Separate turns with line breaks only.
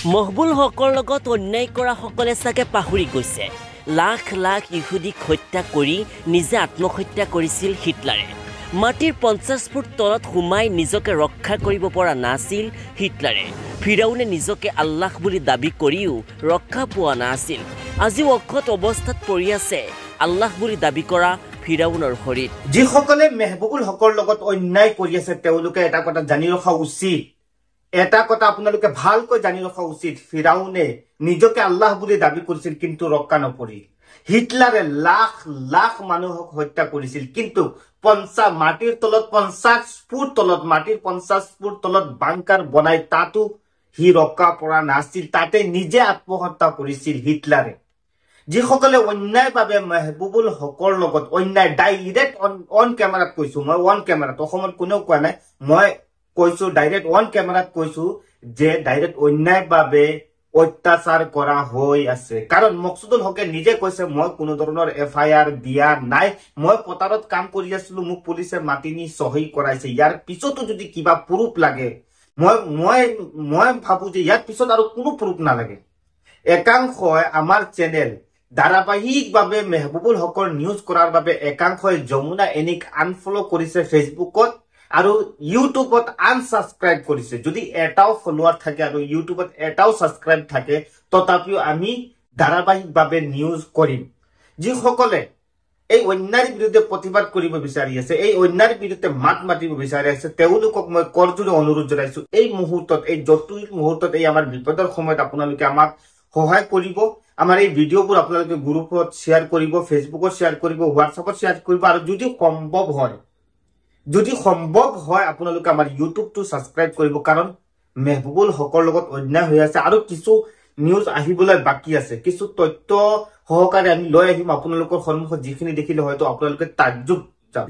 মহবুল হকৰ লগত অন্যায় কৰা সকলে চাগে পাহৰি গৈছে লাখ লাখ ইহুদীক হত্যা কৰি নিজে আত্মহত্যা কৰিছিল হিটলাৰে মাটিৰ 50 ফুট তলত সোমাই নিজকে ৰক্ষা কৰিব পৰা নাছিল হিটলাৰে ফিৰাউনে নিজকে আল্লাহ বুলি দাবী কৰিও ৰক্ষা পোৱা নাছিল আজি অক্ষত অৱস্থাত পৰি আছে আল্লাহ বুলি দাবী কৰা ফিৰাউনৰ শৰীৰ
যিসকলে মেহবুবুল হকৰ লগত অন্যায় কৰি আছে তেওঁলোকে এটা কথা জানি ৰখা উচিত এটা কথা আপোনালোকে ভালকৈ জানি ৰখা উচিত ফিৰাউনে নিজকে আল্লাহ বুলি দাবী কৰিছিল কিন্তু ৰক্ষা নপৰিল হিটলাৰে লাখ লাখ মানুহক হত্যা কৰিছিল কিন্তু 50 মাটিৰ তলত 50 ফুট তলত মাটিৰ 50 ফুট তলত বাংকাৰ বনাই তাতো হি ৰক্ষা পৰা নাছিল তাতে নিজে আত্মহত্যা কৰিছিল হিটলাৰে যিসকলে অন্যায়ভাৱে মেহবুবুল হকৰ লগত অন্যায় ডাইৰেক্ট অন ক্যামেৰাত কৈছো মই অন ক্যামেৰাত অসমত কোনেও কোৱা নাই মই কৈছো ডাইৰেক্ট অন ক্যামেৰাত কৈছো যে ডাইৰেক্ট অন্যায়ভাৱে অত্যাচাৰ কৰা হৈ আছে কাৰণ মকসুদুল হকে নিজে কৈছে মই কোনো ধৰণৰ এফআইআৰ দিয়া নাই মই পতাৰত কাম কৰি আছিলো মোক পুলিচে মাতিনি সহি কৰাইছে ইয়াৰ পিছতো যদি কিবা প্ৰুফ লাগে মই ভাবো যে ইয়াৰ পিছত আৰু কোনো প্ৰুফ নালাগে একাংশই আমাৰ চেনেল ধাৰাবাহিকভাৱে মেহবুবুল হকৰ নিউজ কৰাৰ বাবে একাংশই যমুনা এনিক আনফলো কৰিছে ফেসবুকত আৰু ইউটিউবত আনসাবস্ক্ৰাইব কৰিছে যদি এটাও ফলোৱাৰ থাকে আৰু ইউটিউবত এটাও সাবস্ক্ৰাইব থাকে তথাপিও আমি ধাৰাবাহিকভাৱে নিউজ কৰিম যিসকলে এই অন্যায়ৰ বিৰুদ্ধে প্ৰতিবাদ কৰিব বিচাৰি আছে এই অন্যায়ৰ বিৰুদ্ধে মাত মাতিব বিচাৰি আছে তেওঁলোকক মই কৰজোৰে অনুৰোধ জনাইছো এই মুহূৰ্তত এই জটিল মুহূৰ্তত এই আমাৰ বিপদৰ সময়ত আপোনালোকে আমাক সহায় কৰিব আমাৰ এই ভিডিঅ'বোৰ আপোনালোকে গ্ৰুপত শেয়াৰ কৰিব ফেসবুকত শেয়াৰ কৰিব হোৱাটছআপত শেয়াৰ কৰিব আৰু যদি সম্ভৱ হয় আপোনালোকে আমাৰ ইউটিউবটো সাবস্ক্ৰাইব কৰিব কাৰণ মেহবুবুল হকৰ লগত অন্যায় হৈ আছে আৰু কিছু নিউজ আহিবলৈ বাকি আছে কিছু তথ্য সহকাৰে আমি লৈ আহিম আপোনালোকৰ সন্মুখত যিখিনি দেখিলে হয়তো আপোনালোকে তাজ্জুব যাব